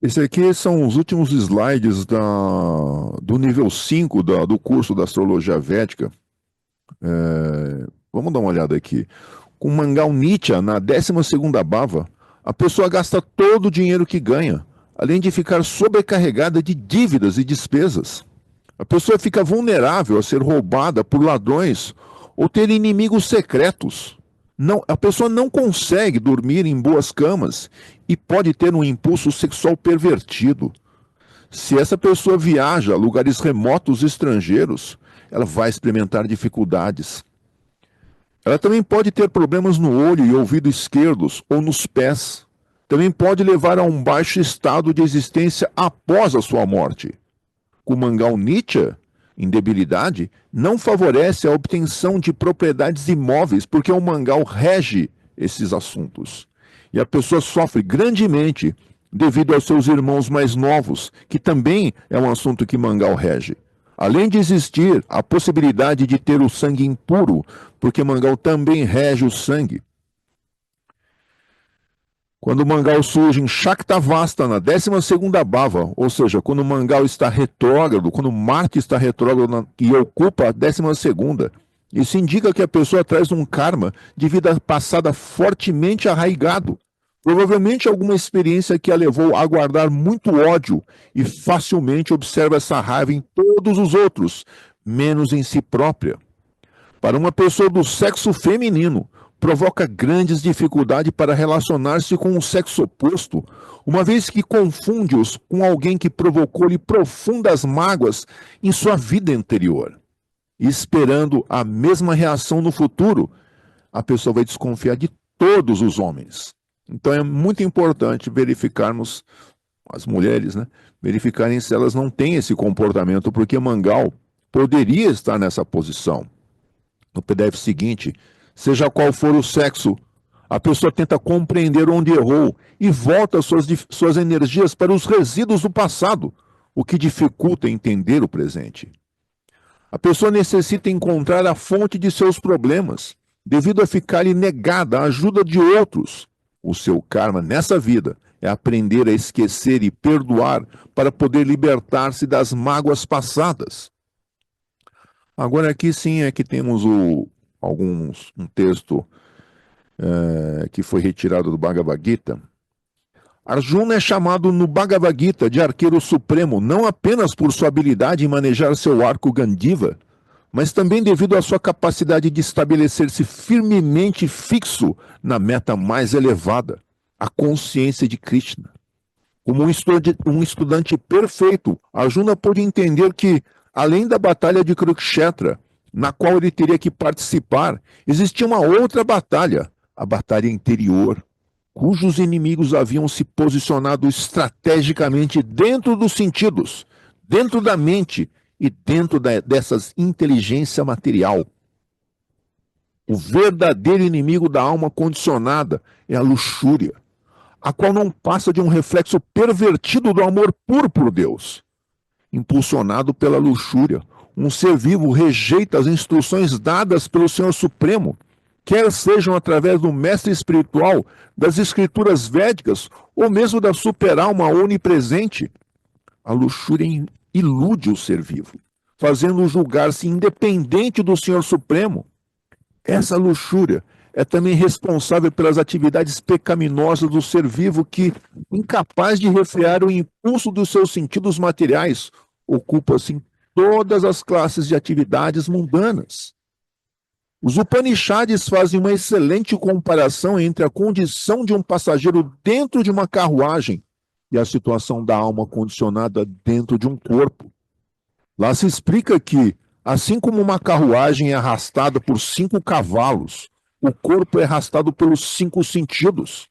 Esse aqui são os últimos slides do nível 5 do curso da Astrologia Védica. Vamos dar uma olhada aqui. Com Mangal Nitya, na 12ª bhava, a pessoa gasta todo o dinheiro que ganha, além de ficar sobrecarregada de dívidas e despesas. A pessoa fica vulnerável a ser roubada por ladrões ou ter inimigos secretos. Não, a pessoa não consegue dormir em boas camas e pode ter um impulso sexual pervertido. Se essa pessoa viaja a lugares remotos e estrangeiros, ela vai experimentar dificuldades. Ela também pode ter problemas no olho e ouvido esquerdos ou nos pés. Também pode levar a um baixo estado de existência após a sua morte. O Mangal Nitya, em debilidade, não favorece a obtenção de propriedades imóveis, porque o Mangal rege esses assuntos. E a pessoa sofre grandemente devido aos seus irmãos mais novos, que também é um assunto que Mangal rege. Além de existir a possibilidade de ter o sangue impuro, porque Mangal também rege o sangue. Quando o Mangal surge em Shaktavasta, na 12ª bhava, ou seja, quando o Mangal está retrógrado, quando Marte está retrógrado e ocupa a 12ª, isso indica que a pessoa traz um karma de vida passada fortemente arraigado. Provavelmente alguma experiência que a levou a guardar muito ódio e facilmente observa essa raiva em todos os outros, menos em si própria. Para uma pessoa do sexo feminino, provoca grandes dificuldades para relacionar-se com o sexo oposto, uma vez que confunde-os com alguém que provocou-lhe profundas mágoas em sua vida anterior. E esperando a mesma reação no futuro, a pessoa vai desconfiar de todos os homens. Então é muito importante verificarmos, as mulheres, né, verificarem se elas não têm esse comportamento, porque Mangal poderia estar nessa posição. No PDF seguinte, seja qual for o sexo, a pessoa tenta compreender onde errou e volta suas energias para os resíduos do passado, o que dificulta entender o presente. A pessoa necessita encontrar a fonte de seus problemas, devido a ficar-lhe negada a ajuda de outros. O seu karma nessa vida é aprender a esquecer e perdoar para poder libertar-se das mágoas passadas. Agora aqui sim é que temos um texto que foi retirado do Bhagavad Gita. Arjuna é chamado no Bhagavad Gita de arqueiro supremo, não apenas por sua habilidade em manejar seu arco Gandiva, mas também devido à sua capacidade de estabelecer-se firmemente fixo na meta mais elevada, a consciência de Krishna. Como um estudante perfeito, Arjuna pôde entender que, além da batalha de Kurukshetra, na qual ele teria que participar, existia uma outra batalha, a batalha interior, cujos inimigos haviam se posicionado estrategicamente dentro dos sentidos, dentro da mente e dentro dessas inteligência material. O verdadeiro inimigo da alma condicionada é a luxúria, a qual não passa de um reflexo pervertido do amor puro por Deus. Impulsionado pela luxúria, um ser vivo rejeita as instruções dadas pelo Senhor Supremo, quer sejam através do mestre espiritual, das escrituras védicas ou mesmo da super-alma onipresente. A luxúria ilude o ser vivo, fazendo-o julgar-se independente do Senhor Supremo. Essa luxúria é também responsável pelas atividades pecaminosas do ser vivo que, incapaz de refrear o impulso dos seus sentidos materiais, ocupa-se em todas as classes de atividades mundanas. Os Upanishads fazem uma excelente comparação entre a condição de um passageiro dentro de uma carruagem e a situação da alma condicionada dentro de um corpo. Lá se explica que, assim como uma carruagem é arrastada por 5 cavalos, o corpo é arrastado pelos 5 sentidos.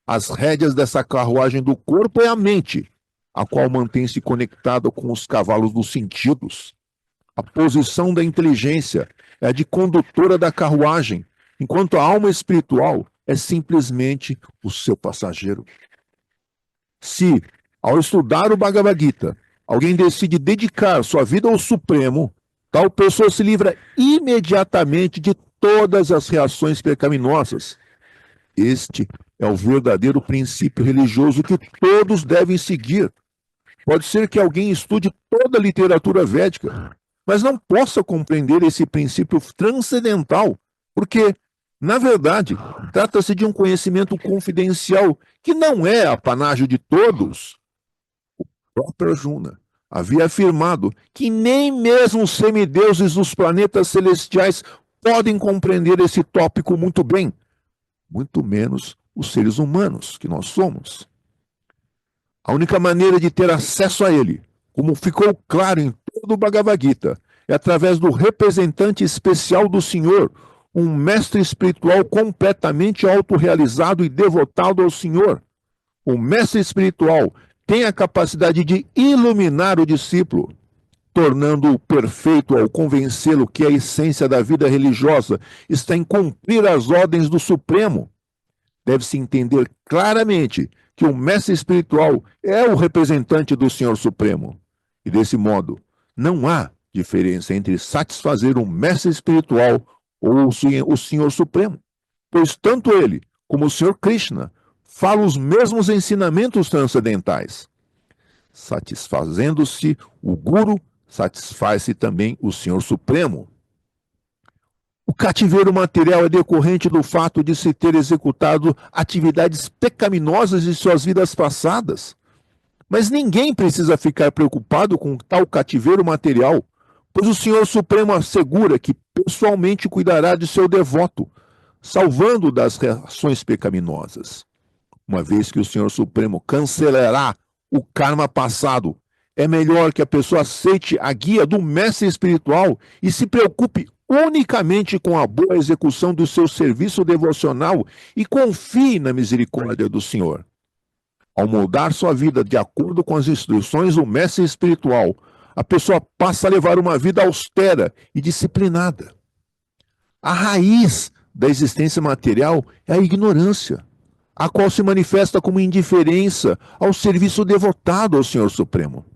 As rédeas dessa carruagem do corpo é a mente, a qual mantém-se conectada com os cavalos dos sentidos. A posição da inteligência é a de condutora da carruagem, enquanto a alma espiritual é simplesmente o seu passageiro. Se, ao estudar o Bhagavad Gita, alguém decide dedicar sua vida ao Supremo, tal pessoa se livra imediatamente de todas as reações pecaminosas. Este é o verdadeiro princípio religioso que todos devem seguir. Pode ser que alguém estude toda a literatura védica, mas não possa compreender esse princípio transcendental, porque, na verdade, trata-se de um conhecimento confidencial que não é apanágio de todos. O próprio Arjuna havia afirmado que nem mesmo os semideuses dos planetas celestiais podem compreender esse tópico muito bem, muito menos os seres humanos que nós somos. A única maneira de ter acesso a ele, como ficou claro em todo o Bhagavad Gita, é através do representante especial do Senhor, um mestre espiritual completamente autorrealizado e devotado ao Senhor. O mestre espiritual tem a capacidade de iluminar o discípulo, tornando-o perfeito ao convencê-lo que a essência da vida religiosa está em cumprir as ordens do Supremo. Deve-se entender claramente que o mestre espiritual é o representante do Senhor Supremo. E desse modo, não há diferença entre satisfazer um mestre espiritual ou o Senhor Supremo, pois tanto ele como o Senhor Krishna falam os mesmos ensinamentos transcendentais. Satisfazendo-se o Guru, satisfaz-se também o Senhor Supremo. O cativeiro material é decorrente do fato de se ter executado atividades pecaminosas de suas vidas passadas. Mas ninguém precisa ficar preocupado com tal cativeiro material, pois o Senhor Supremo assegura que pessoalmente cuidará de seu devoto, salvando-o das reações pecaminosas. Uma vez que o Senhor Supremo cancelará o karma passado, é melhor que a pessoa aceite a guia do mestre espiritual e se preocupe unicamente com a boa execução do seu serviço devocional e confie na misericórdia do Senhor. Ao moldar sua vida de acordo com as instruções do mestre espiritual, a pessoa passa a levar uma vida austera e disciplinada. A raiz da existência material é a ignorância, a qual se manifesta como indiferença ao serviço devotado ao Senhor Supremo.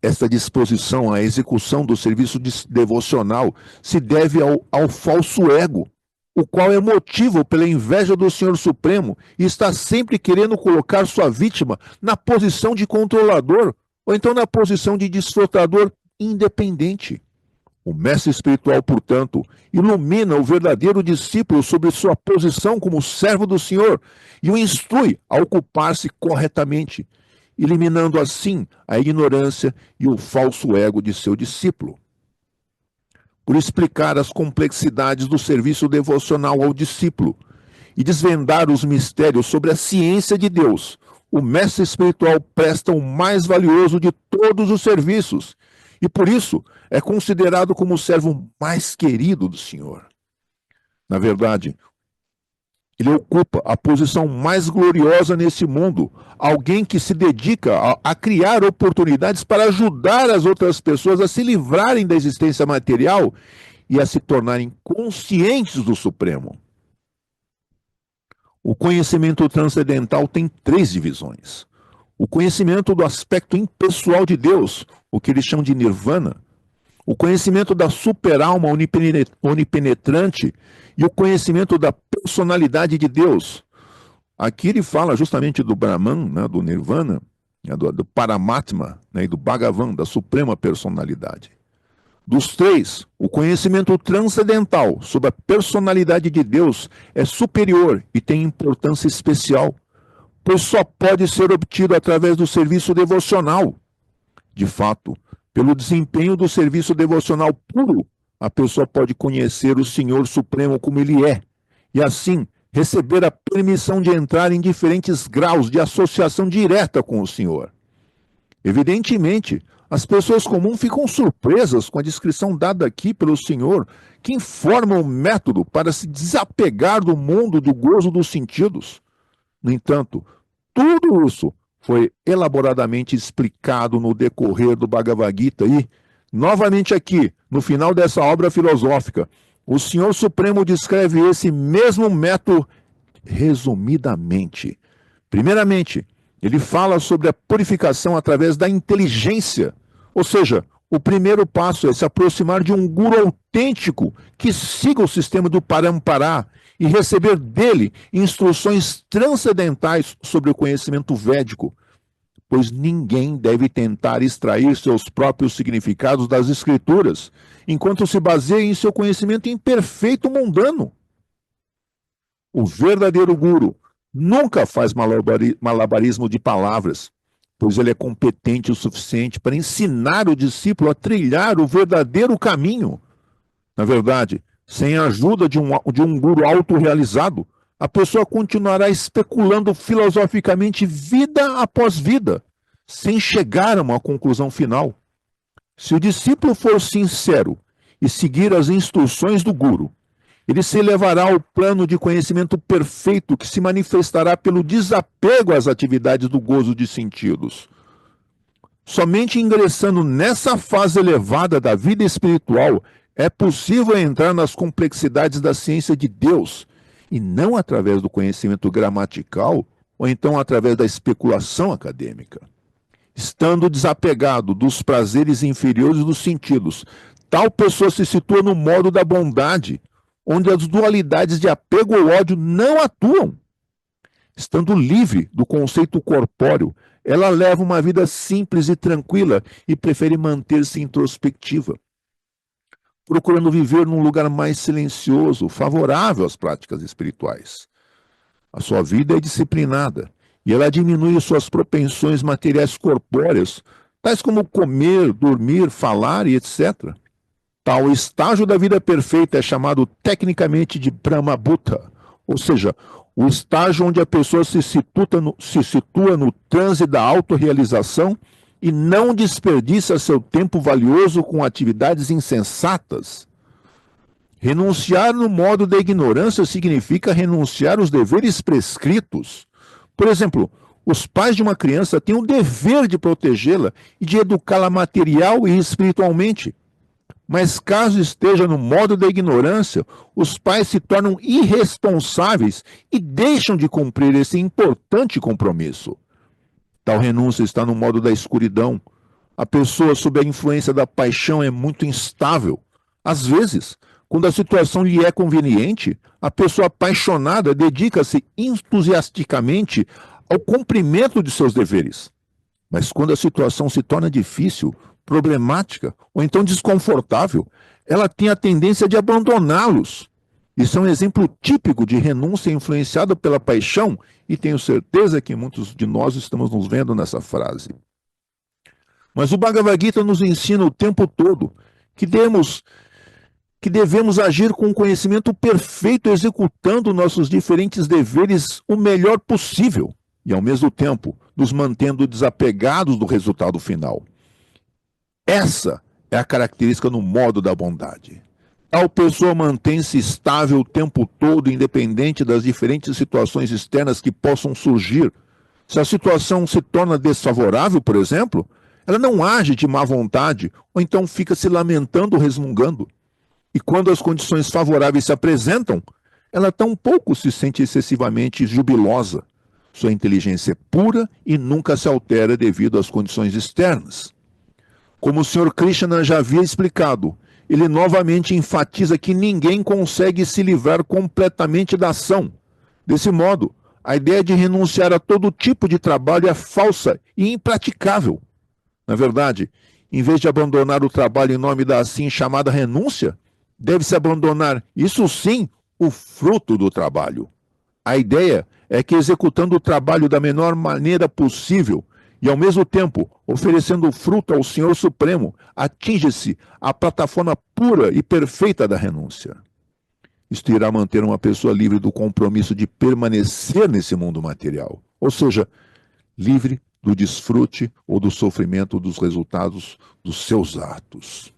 Esta disposição à execução do serviço devocional se deve ao falso ego, o qual é motivo pela inveja do Senhor Supremo e está sempre querendo colocar sua vítima na posição de controlador ou então na posição de desfrutador independente. O mestre espiritual, portanto, ilumina o verdadeiro discípulo sobre sua posição como servo do Senhor e o instrui a ocupar-se corretamente, eliminando assim a ignorância e o falso ego de seu discípulo. Por explicar as complexidades do serviço devocional ao discípulo e desvendar os mistérios sobre a ciência de Deus, o mestre espiritual presta o mais valioso de todos os serviços e, por isso, é considerado como o servo mais querido do Senhor. Na verdade, ele ocupa a posição mais gloriosa nesse mundo, alguém que se dedica a criar oportunidades para ajudar as outras pessoas a se livrarem da existência material e a se tornarem conscientes do Supremo. O conhecimento transcendental tem 3 divisões. O conhecimento do aspecto impessoal de Deus, o que eles chamam de nirvana, o conhecimento da superalma onipenetrante e o conhecimento da personalidade de Deus. Aqui ele fala justamente do Brahman, né, do Nirvana, do Paramatma, né, e do Bhagavan, da suprema personalidade. Dos 3, o conhecimento transcendental sobre a personalidade de Deus é superior e tem importância especial, pois só pode ser obtido através do serviço devocional. De fato, pelo desempenho do serviço devocional puro, a pessoa pode conhecer o Senhor Supremo como Ele é, e assim receber a permissão de entrar em diferentes graus de associação direta com o Senhor. Evidentemente, as pessoas comuns ficam surpresas com a descrição dada aqui pelo Senhor, que informa o método para se desapegar do mundo do gozo dos sentidos. No entanto, tudo isso foi elaboradamente explicado no decorrer do Bhagavad Gita e, novamente aqui, no final dessa obra filosófica, o Senhor Supremo descreve esse mesmo método resumidamente. Primeiramente, ele fala sobre a purificação através da inteligência, ou seja, o primeiro passo é se aproximar de um guru autêntico que siga o sistema do Parampara e receber dele instruções transcendentais sobre o conhecimento védico, pois ninguém deve tentar extrair seus próprios significados das escrituras, enquanto se baseia em seu conhecimento imperfeito mundano. O verdadeiro guru nunca faz malabarismo de palavras, pois ele é competente o suficiente para ensinar o discípulo a trilhar o verdadeiro caminho. Na verdade, sem a ajuda de um guru autorrealizado, a pessoa continuará especulando filosoficamente vida após vida, sem chegar a uma conclusão final. Se o discípulo for sincero e seguir as instruções do guru, ele se elevará ao plano de conhecimento perfeito que se manifestará pelo desapego às atividades do gozo de sentidos. Somente ingressando nessa fase elevada da vida espiritual é possível entrar nas complexidades da ciência de Deus, e não através do conhecimento gramatical ou então através da especulação acadêmica. Estando desapegado dos prazeres inferiores dos sentidos, tal pessoa se situa no modo da bondade, onde as dualidades de apego ou ódio não atuam. Estando livre do conceito corpóreo, ela leva uma vida simples e tranquila e prefere manter-se introspectiva, procurando viver num lugar mais silencioso, favorável às práticas espirituais. A sua vida é disciplinada e ela diminui suas propensões materiais corpóreas, tais como comer, dormir, falar e etc. Tal estágio da vida perfeita é chamado tecnicamente de Brahmabhuta, ou seja, o estágio onde a pessoa se situa no transe da autorrealização e não desperdiça seu tempo valioso com atividades insensatas. Renunciar no modo da ignorância significa renunciar aos deveres prescritos. Por exemplo, os pais de uma criança têm o dever de protegê-la e de educá-la material e espiritualmente. Mas caso esteja no modo da ignorância, os pais se tornam irresponsáveis e deixam de cumprir esse importante compromisso. Tal renúncia está no modo da escuridão. A pessoa sob a influência da paixão é muito instável. Às vezes, quando a situação lhe é conveniente, a pessoa apaixonada dedica-se entusiasticamente ao cumprimento de seus deveres. Mas quando a situação se torna difícil, problemática ou então desconfortável, ela tem a tendência de abandoná-los. Isso é um exemplo típico de renúncia influenciada pela paixão, e tenho certeza que muitos de nós estamos nos vendo nessa frase. Mas o Bhagavad Gita nos ensina o tempo todo que devemos agir com o conhecimento perfeito, executando nossos diferentes deveres o melhor possível e, ao mesmo tempo, nos mantendo desapegados do resultado final. Essa é a característica no modo da bondade. Tal pessoa mantém-se estável o tempo todo, independente das diferentes situações externas que possam surgir. Se a situação se torna desfavorável, por exemplo, ela não age de má vontade, ou então fica se lamentando ou resmungando. E quando as condições favoráveis se apresentam, ela tampouco se sente excessivamente jubilosa. Sua inteligência é pura e nunca se altera devido às condições externas. Como o Sr. Krishna já havia explicado, ele novamente enfatiza que ninguém consegue se livrar completamente da ação. Desse modo, a ideia de renunciar a todo tipo de trabalho é falsa e impraticável. Na verdade, em vez de abandonar o trabalho em nome da assim chamada renúncia, deve-se abandonar, isso sim, o fruto do trabalho. A ideia é que, executando o trabalho da menor maneira possível e, ao mesmo tempo, oferecendo o fruto ao Senhor Supremo, atinge-se a plataforma pura e perfeita da renúncia. Isto irá manter uma pessoa livre do compromisso de permanecer nesse mundo material, ou seja, livre do desfrute ou do sofrimento dos resultados dos seus atos.